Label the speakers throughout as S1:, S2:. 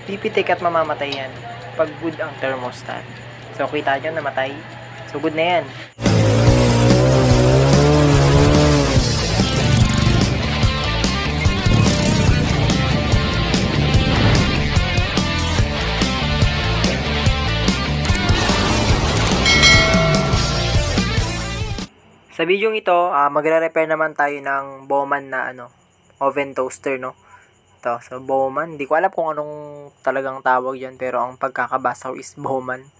S1: pipitik at mamamatay yan pag good ang thermostat. So, kita nyo, namatay. So, good na yan. Sa video ito, magre-repair naman tayo ng Bowman na oven toaster, no? Ito, so Bowman. Hindi ko alam kung anong talagang tawag yan, pero ang pagkakabasa ko is Bowman.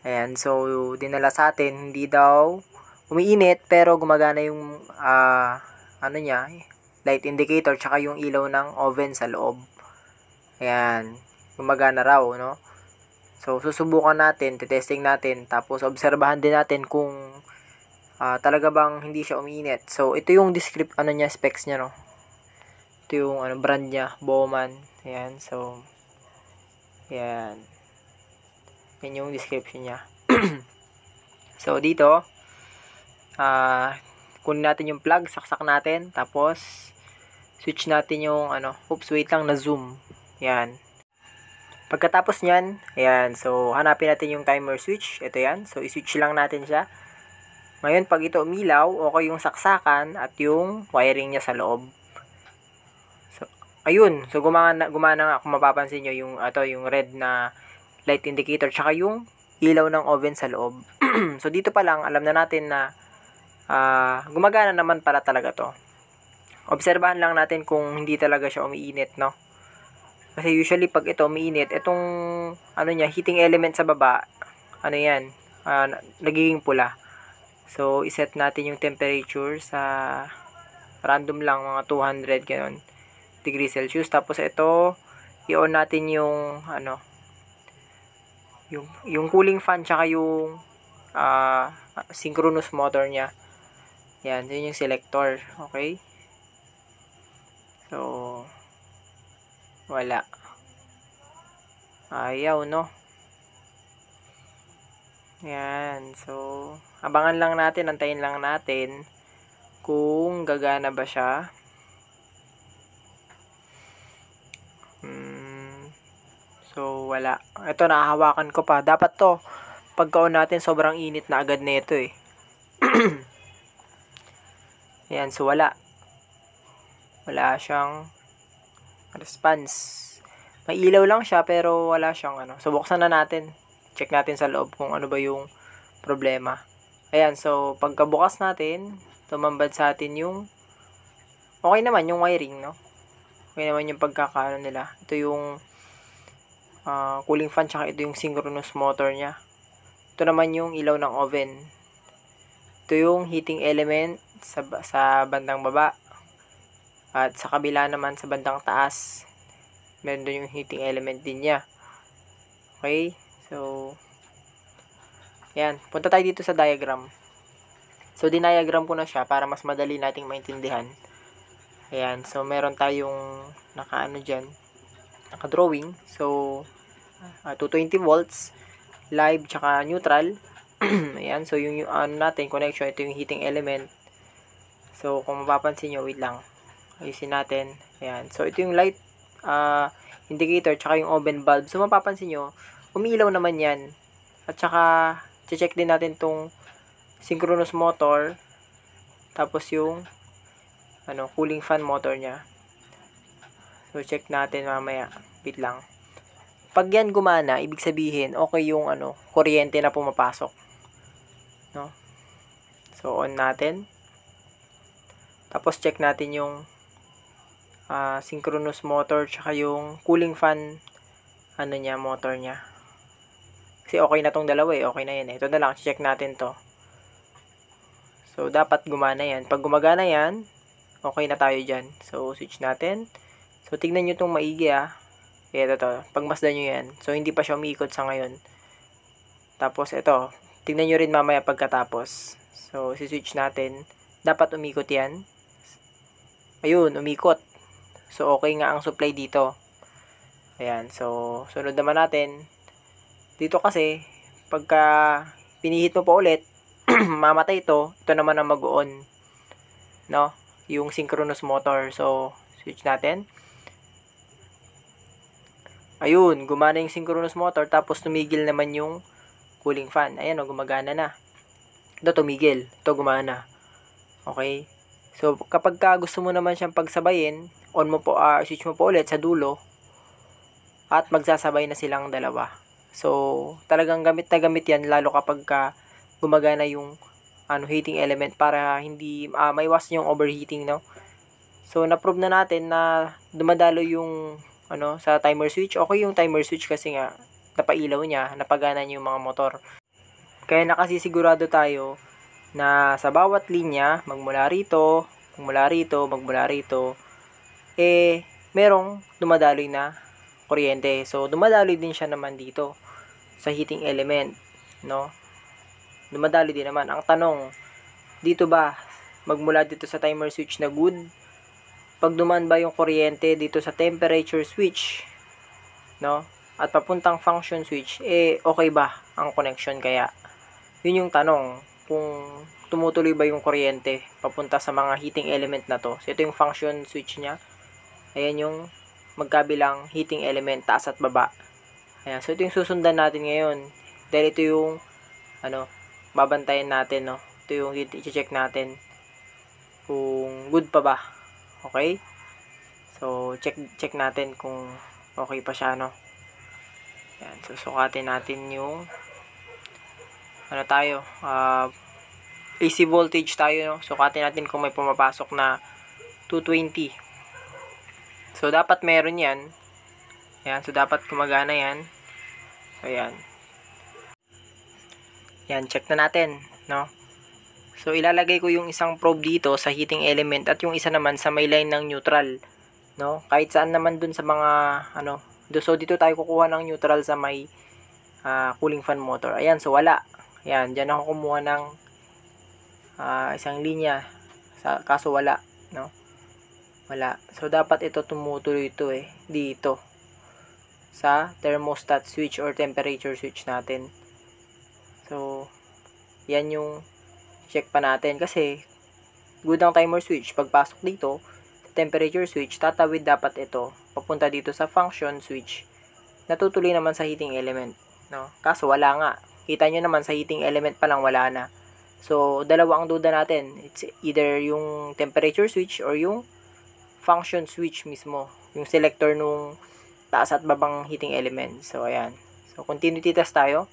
S1: Ayan, so dinala sa atin, hindi daw umiinit, pero gumagana yung niya, light indicator, tsaka yung ilaw ng oven sa loob. Ayan, gumagana raw, no? So, susubukan natin, testing natin, tapos obserbahan din natin kung talaga bang hindi siya umiinit. So, ito yung specs niya, no? Ito yung brand niya, Bowman. Ayan, so, ayan. Yan yung description niya. So, dito, kunin natin yung plug, saksak natin, tapos, switch natin yung, oops, wait lang, na-zoom. Ayan. Pagkatapos nyan, ayan, so, hanapin natin yung timer switch. Ito yan. So, i-switch lang natin siya. Ngayon, pag ito umilaw, okay yung saksakan at yung wiring niya sa loob. So, ayun. So, gumana nga kung mapapansin nyo yung red na light indicator tsaka yung ilaw ng oven sa loob. So, dito pa lang, alam na natin na gumagana naman pala talaga to. Obserbahan lang natin kung hindi talaga siya umiinit, no? Kasi usually, pag ito umiinit, itong, heating element sa baba, nagiging pula. So, iset natin yung temperature sa random lang, mga 200 ganun, degrees Celsius. Tapos ito, i-on natin yung yung cooling fan tsaka yung synchronous motor niya. Yan, yun yung selector. Okay? So, wala. Ayaw, no? Yan, so, abangan lang natin, antayin lang natin kung gagana ba siya. So, wala. Ito, nakahawakan ko pa. Dapat to, pagka-on natin, sobrang init na agad na ito eh. Yan, so wala. Wala siyang response. May ilaw lang siya, pero wala siyang So, buksan na natin. Check natin sa loob kung ano ba yung problema. Ayan, so pagkabukas natin, tumambad sa atin yung okay naman yung wiring, no? Okay naman yung pagkakaano nila. Ito yung cooling fan, tsaka ito yung synchronous motor niya. Ito naman yung ilaw ng oven. Ito yung heating element sa bandang baba. At sa kabila naman sa bandang taas, meron doon yung heating element din niya. Okay? So, yan. Punta tayo dito sa diagram. So, diniagram ko na siya para mas madali nating maintindihan. Ayan. So, meron tayong dyan, naka-drawing. So, 220 volts, live, tsaka neutral. Ayan. So, yung natin, connection, ito yung heating element. So, kung mapapansin nyo, wait lang. Ayusin natin. Ayan. So, ito yung light indicator, tsaka yung oven bulb. So, mapapansin nyo, umiilaw naman yan. At saka, check din natin tong synchronous motor. Tapos yung cooling fan motor niya. So, check natin mamaya. Wait lang. Pag yan gumana, ibig sabihin, okay yung kuryente na pumapasok. No? So, on natin. Tapos, check natin yung synchronous motor tsaka yung cooling fan motor niya. Kasi okay na tong dalawa eh. Okay na yan eh. Ito na lang. Check natin to. So, dapat gumana yan. Pag gumagana yan, okay na tayo dyan. So, switch natin. So, tignan nyo itong maigi Ito to. Pagmasdan nyo yan. So, hindi pa siya umiikot sa ngayon. Tapos, ito. Tignan nyo rin mamaya pagkatapos. So, si-switch natin. Dapat umikot yan. Ayun, umikot. So, okay nga ang supply dito. Ayan. So, sunod naman natin. Dito kasi, pagka pinihit mo pa ulit, mamatay ito. Ito naman ang mag-on. No? Yung synchronous motor. So, switch natin. Ayun, gumana yung synchronous motor, tapos tumigil naman yung cooling fan. Ayan o, gumagana na. Ito tumigil, ito gumana. Okay? So, kapag gusto mo naman siyang pagsabayin, switch mo po ulit sa dulo, at magsasabay na silang dalawa. So, talagang gamit na gamit yan, lalo kapag gumagana yung heating element para hindi maiwasan yung overheating, no? So, na-prove na natin na dumadalo yung sa timer switch. Okay yung timer switch kasi nga napailaw niya, napagana niya yung mga motor. Kaya nakasisigurado tayo na sa bawat linya, magmula rito, merong dumadaloy na kuryente. So, dumadaloy din siya naman dito sa heating element, no? Dumadaloy din naman. Ang tanong, dito ba magmula dito sa timer switch na good? Pag dumaan ba yung kuryente dito sa temperature switch, no? At papuntang function switch, okay ba ang connection kaya? Yun yung tanong, kung tumutuloy ba yung kuryente papunta sa mga heating element na to. So, ito yung function switch niya. Ayan yung magkabilang heating element, taas at baba. Ayan. So, ito yung susundan natin ngayon. Dahil ito yung, babantayan natin, no? Ito yung i-check natin kung good pa ba. Okay? So, check natin kung okay pa siya, no? Ayan. So, sukatin natin yung AC voltage tayo, no? Sukatin natin kung may pumapasok na 220. So, dapat meron yan. Ayan. So, dapat gumagana yan. So, ayan. Ayan. Check na natin, no? So, ilalagay ko yung isang probe dito sa heating element at yung isa naman sa may line ng neutral, no? Kahit saan naman dun sa mga, so, dito tayo kukuha ng neutral sa may cooling fan motor. Ayan. So, wala. Ayan. Diyan ako kumuha ng isang linya. Kaso wala, no? Wala. So, dapat ito tumutuloy ito dito sa thermostat switch or temperature switch natin. So, yan yung check pa natin kasi good ang timer switch. Pagpasok dito sa temperature switch, tatawid dapat ito papunta dito sa function switch. Natutuloy naman sa heating element, no? Kaso wala nga. Kita nyo naman sa heating element pa lang wala na. So, dalawa ang duda natin. It's either yung temperature switch or yung function switch mismo. Yung selector nung taas at babang heating element. So, ayan. So, continuity test tayo.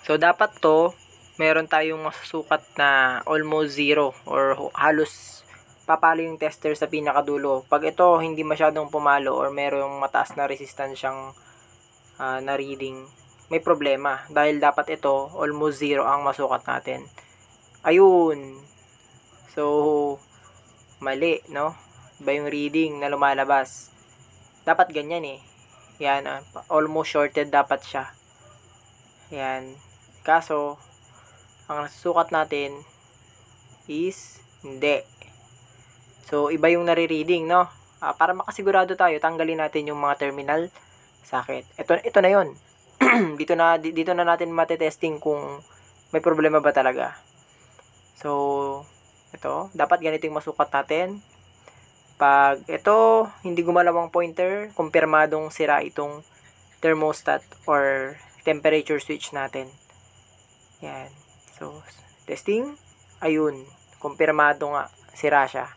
S1: So, dapat to, meron tayong masusukat na almost zero or halos papalo yung tester sa pinakadulo. Pag ito hindi masyadong pumalo or merong mataas na resistansyang na reading, may problema. Dahil dapat ito, almost zero ang masukat natin. Ayun. So, mali, no? Iba yung reading na lumalabas. Dapat ganyan Yan, almost shorted dapat siya. Yan. Kaso, ang nasusukat natin is hindi. So, iba yung nare-reading, no? Para makasigurado tayo, tanggalin natin yung mga terminal socket. Ito na yon. dito na natin matetesting kung may problema ba talaga. So, ito, dapat ganito yung masukat natin. Pag ito, hindi gumalaw ang pointer, kumpirmadong sira itong thermostat or temperature switch natin. Yan. So, testing. Ayun. Kumpirmado nga. Sira siya.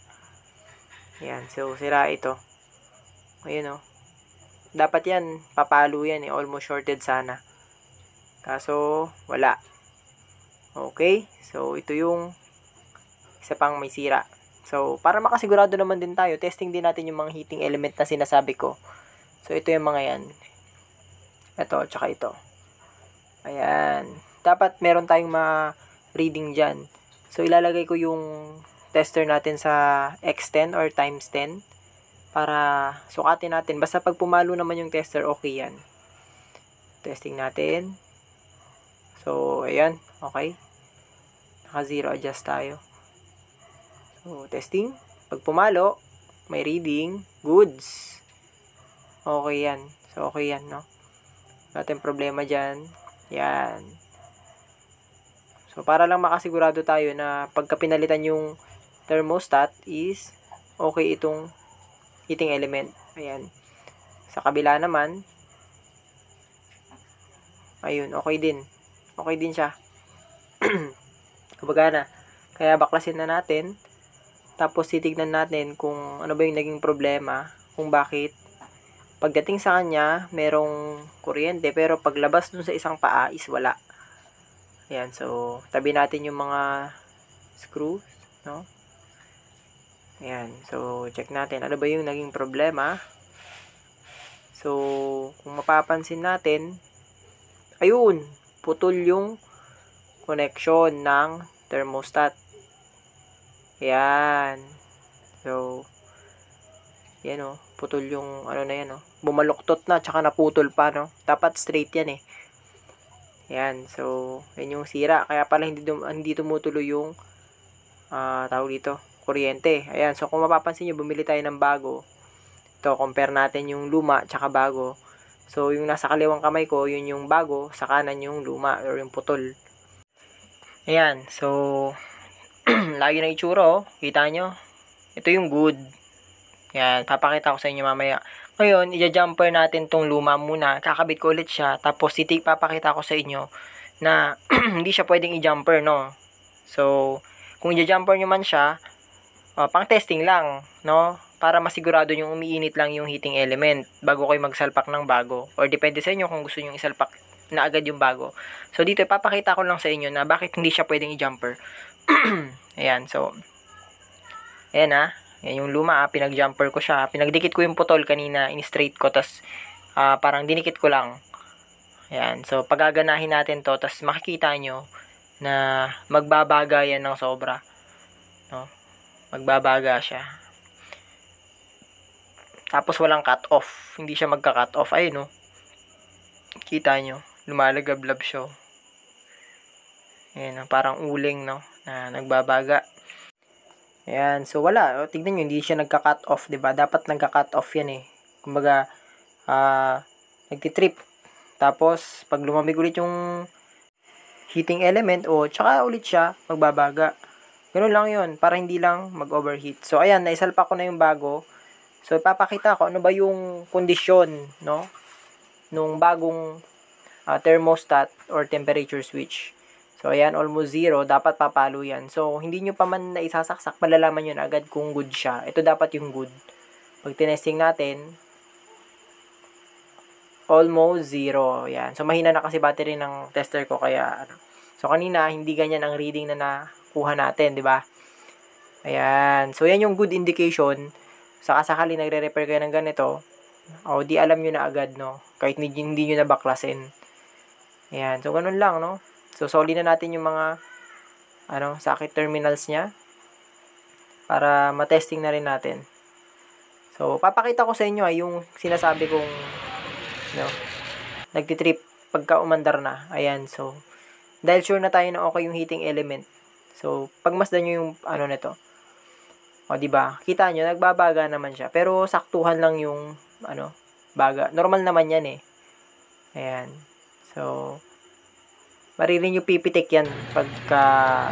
S1: Yan. So, sira ito. Ayun Dapat yan. Papalo yan Almost shorted sana. Kaso, wala. Okay. So, ito yung isa pang may sira. So, para makasigurado naman din tayo, testing din natin yung mga heating element na sinasabi ko. So, ito yung mga yan. Ito, tsaka ito. Ayan. Dapat meron tayong ma-reading dyan. So, ilalagay ko yung tester natin sa x10 or times 10 para sukatin natin. Basta pag pumalo naman yung tester, okay yan. Testing natin. So, ayan. Okay. Naka-zero adjust tayo. So, testing. Pag pumalo, may reading. Goods. Okay yan. So, okay yan, no? Wala tayong problema dyan. Yan. So, para lang makasigurado tayo na pagka pinalitan yung thermostat is okay itong heating element. Ayan. Sa kabila naman, Ayun, okay din. Okay din siya. Gumagana. Kaya baklasin na natin. Tapos titignan natin kung ano ba yung naging problema. Kung bakit. Pagdating sa kanya, merong kuryente. Pero paglabas dun sa isang paa is wala. Ayan, so tabi natin yung mga screws, no? Ayan, so check natin. Ano ba yung naging problema? So, kung mapapansin natin, ayun, putol yung connection ng thermostat. Ayan. So, yan o, putol yung ano na yan o. Bumaluktot na, tsaka naputol pa, no? Dapat straight yan eh. Ayan, so, yan yung sira. Kaya pala hindi tumutuloy yung, tawag dito, kuryente. Ayan, so kung mapapansin nyo, bumili tayo ng bago. Ito, compare natin yung luma tsaka bago. So, yung nasa kaliwang kamay ko, yun yung bago, sa kanan yung luma or yung putol. Ayan, so, lagi na itsura, oh. Kita nyo? Ito yung good. Ayan, papakita ko sa inyo mamaya. Ngayon, i-jumper natin tong luma muna. Kakabit ko ulit siya. Tapos, papakita ko sa inyo na hindi siya pwedeng i-jumper, no? So, kung i-jumper nyo man siya, pang testing lang, no? Para masigurado yung umiinit lang yung heating element bago kayo magsalpak ng bago. Or depende sa inyo kung gusto nyo isalpak na agad yung bago. So, dito ipapakita ko lang sa inyo na bakit hindi siya pwedeng i-jumper. Ayan, so, ayan ha. Yan yung luma, pinag-jumper ko siya. Pinagdikit ko yung putol kanina, in-straight ko, tas parang dinikit ko lang. Ayan, so pagaganahin natin to, tas makikita nyo na magbabaga yan ng sobra. No? Magbabaga siya. Tapos walang cut off. Hindi siya magka-cut off. Ayun, no? Kita nyo, lumalagablab siya. Ayan, parang uling, no? Na nagbabaga. Ayan, so wala. Tignan nyo, hindi siya nagka-cut off, diba? Dapat nagka-cut off yan eh. Kumbaga, nagtitrip. Tapos, pag lumamig ulit yung heating element, tsaka ulit siya, magbabaga. Ganun lang yun, para hindi lang mag-overheat. So, ayan, naisalpa ko na yung bago. So, ipapakita ko ano ba yung kondisyon, no? Nung bagong thermostat or temperature switch. So, ayan, almost 0. Dapat papalo yan. So, hindi nyo pa man naisasaksak, malalaman nyo na agad kung good siya. Ito dapat yung good. Pag tinesting natin, almost 0. Ayan. So, mahina na kasi battery ng tester ko. Kaya, so, kanina, hindi ganyan ang reading na nakuha natin, di ba? Ayan. So, yan yung good indication. Saka sakali nagre-repair kayo ng ganito, di alam nyo na agad, no? Kahit hindi nyo na baklasin. Ayan. So, ganun lang, no? So, solid na natin yung mga socket terminals niya para matesting na rin natin. So, papakita ko sa inyo yung sinasabi kong nagtitrip pagka umandar na. Ayan. So, dahil sure na tayo na okay yung heating element. So, pagmasdan nyo yung nito. Di ba? Kita nyo, nagbabaga naman siya. Pero, saktuhan lang yung baga. Normal naman yan eh. Ayan. So, maririn yung pipitik yan pagka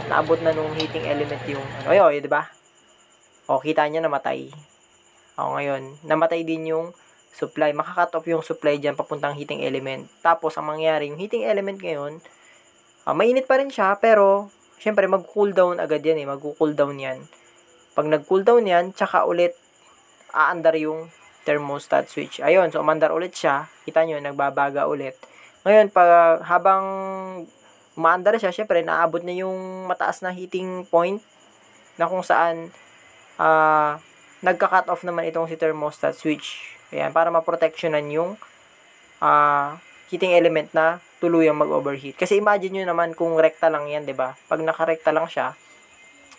S1: naabot na nung heating element yung di ba? Kita niya namatay. Ngayon, namatay din yung supply. Makakat off yung supply dyan papuntang heating element. Tapos, ang mangyayari, yung heating element ngayon, mainit pa rin siya, pero, syempre, mag-cool down agad yan eh. Mag-cool down yan. Pag nag-cool down yan, tsaka ulit, aandar yung thermostat switch. Ayun, so, umandar ulit siya. Kita nyo, nagbabaga ulit. Ngayon, habang umaandar siya, syempre, naabot na yung mataas na heating point na kung saan nagka-cut off naman itong si thermostat switch. Ayan, para maproteksyonan yung heating element na tuluyang mag-overheat. Kasi imagine nyo naman kung rekta lang yan, 'di ba? Pag nakarekta lang siya,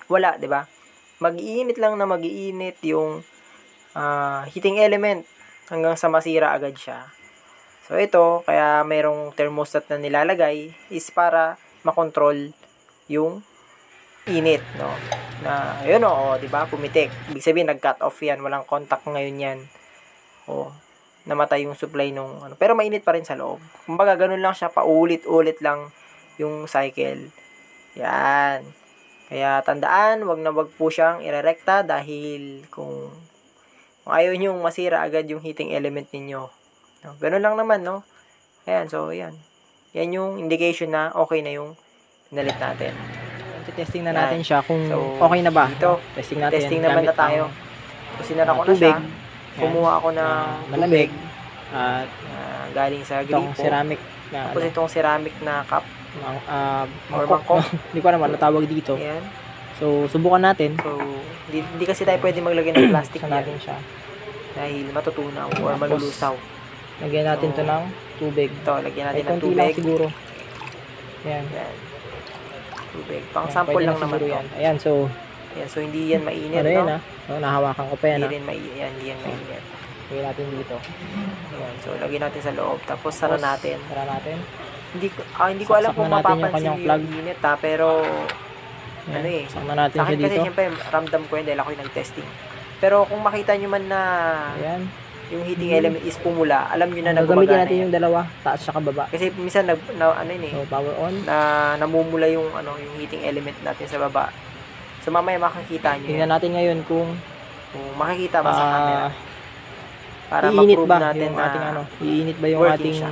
S1: wala, 'di ba? Mag-iinit lang na mag-iinit yung heating element hanggang sa masira agad siya. So, ito, kaya mayroong thermostat na nilalagay is para makontrol yung init, no? Na, ayun di ba? Pumitik. Ibig sabihin, nag-cut off yan. Walang contact ngayon yan. Namatay yung supply nung Pero mainit pa rin sa loob. Kumbaga, ganun lang siya. Paulit-ulit lang yung cycle. Yan. Kaya, tandaan, wag na wag po siyang irerekta dahil kung ayaw nyo masira agad yung heating element ninyo. No? Ganun lang naman, no? Ayan, so, ayan. yan yung indication na okay na yung pinalit natin.
S2: Testing na
S1: Yan.
S2: natin siya kung
S1: So,
S2: okay na ba.
S1: dito,
S2: Testing natin.
S1: testing naman na
S2: gamit
S1: tayo.
S2: ang,
S1: So, sinara ko na
S2: tubig.
S1: siya. Kumuha ako ng
S2: malamig.
S1: tubig
S2: At
S1: galing sa
S2: itong
S1: gripo.
S2: ceramic na
S1: Tapos itong ceramic na cup. Or
S2: mangkok.
S1: mangkok.
S2: Hindi ko alam ano tawag dito.
S1: Ayan.
S2: So, subukan natin.
S1: So, hindi kasi tayo pwede maglagay ng plastic
S2: Buksan natin siya.
S1: dahil matutunaw or
S2: Tapos,
S1: malulusaw.
S2: Lagyan natin
S1: So,
S2: to ng tubig.
S1: Ito, lagyan natin
S2: Ay,
S1: ng
S2: konti lang
S1: tubig.
S2: siguro. Ayan.
S1: Ayan. Tubig. Pang
S2: Ayan,
S1: sample
S2: pwede
S1: lang
S2: na
S1: naman
S2: siguro
S1: to.
S2: yan. Ayan, so,
S1: Ayan, so hindi yan mainit,
S2: ano
S1: no?
S2: yan So, nahawakan ko pa yan
S1: Hindi rin mainit. Ayan, hindi yan mainit.
S2: Lagyan natin dito.
S1: Ayan, so lagyan natin sa loob. Tapos sara natin.
S2: Sara natin.
S1: Hindi ko alam
S2: Saksak
S1: kung
S2: na natin yung
S1: mapapansin
S2: kanyang
S1: yung
S2: plug.
S1: init pero
S2: Ayan,
S1: ano eh.
S2: saksak na natin
S1: Sa
S2: siya
S1: akin kasi
S2: dito.
S1: syempre ramdam ko yun dahil ako yung nag-testing. Pero kung makita nyo man na
S2: Ayan.
S1: yung heating element is pumula, alam nyo na
S2: Gagamitin
S1: nagumagana
S2: natin
S1: yan.
S2: yung dalawa, taas siya kababa.
S1: Kasi minsan ano yun eh,
S2: So, power on.
S1: na namumula yung yung heating element natin sa baba. So mamaya makikita nyo
S2: Tingnan
S1: yan.
S2: natin ngayon kung
S1: Makikita ba sa camera. Para
S2: iinit
S1: ma-prove
S2: ba
S1: natin
S2: yung
S1: na
S2: ating iinit ba yung
S1: working
S2: ating
S1: siya.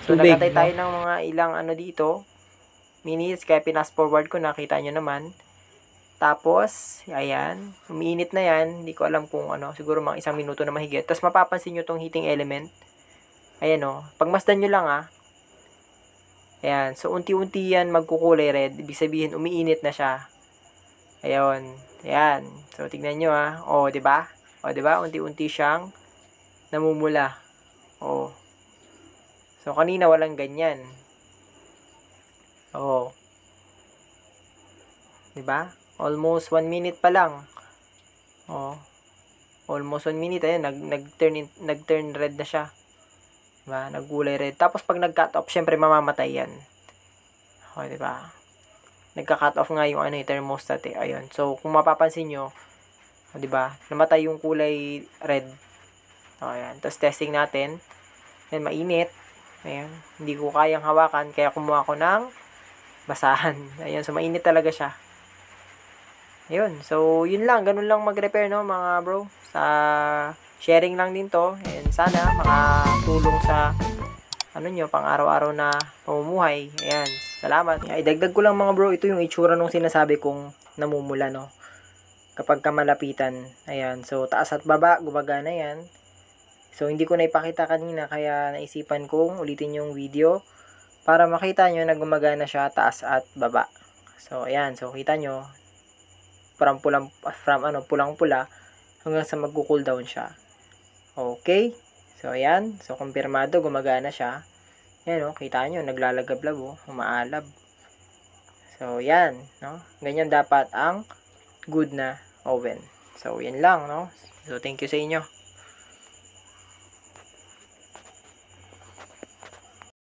S1: So
S2: tubig,
S1: nagkatay tayo
S2: no?
S1: ng mga ilang dito, minutes, kaya pinas forward ko, nakita nyo naman. Tapos, ayan, umiinit na yan, hindi ko alam kung siguro mga 1 minuto na mahigit. Tapos mapapansin nyo tong heating element. Ayan pagmasdan nyo lang Ayan, so unti-unti yan magkukulay red, ibig sabihin umiinit na siya. Ayun, ayan. So tignan nyo O, di ba? O, di ba? Unti-unti siyang namumula. O. So kanina walang ganyan. O. Di ba? Almost 1 minute pa lang. O. Almost 1 minute ayan, nag-turn red na siya. Diba? Nagkulay red. Tapos pag nag-cut off, syempre mamamatay yan. O, di ba? Nagka-cut off nga yung thermostat Ayun. So kung mapapansin nyo, di ba? Namatay yung kulay red. O, ayan. Tapos testing natin. Ayan, mainit. Ayan. Hindi ko kayang hawakan, kaya kumuha ko ng basahan. Ayan, so mainit talaga siya. Ayun, so yun lang, ganun lang mag-repair mga bro. Sa sharing lang din to, and sana makatulong sa nyo, pang araw-araw na pamumuhay. Ayan, salamat. Idagdag ko lang mga bro, ito yung itsura nung sinasabi kong namumula kapag kamalapitan. Ayan, so taas at baba, gumagana yan. So hindi ko na ipakita kanina, kaya naisipan kong ulitin yung video para makita nyo na gumagana siya taas at baba. So ayan, so kita nyo from pulang-pula hanggang sa magko-cool down siya. Okay? So ayan, so kumpirmado gumagana siya. Yan kita nyo naglalagablab umaalab. So yan, ganyan dapat ang good na oven. So yan lang, So thank you sa inyo.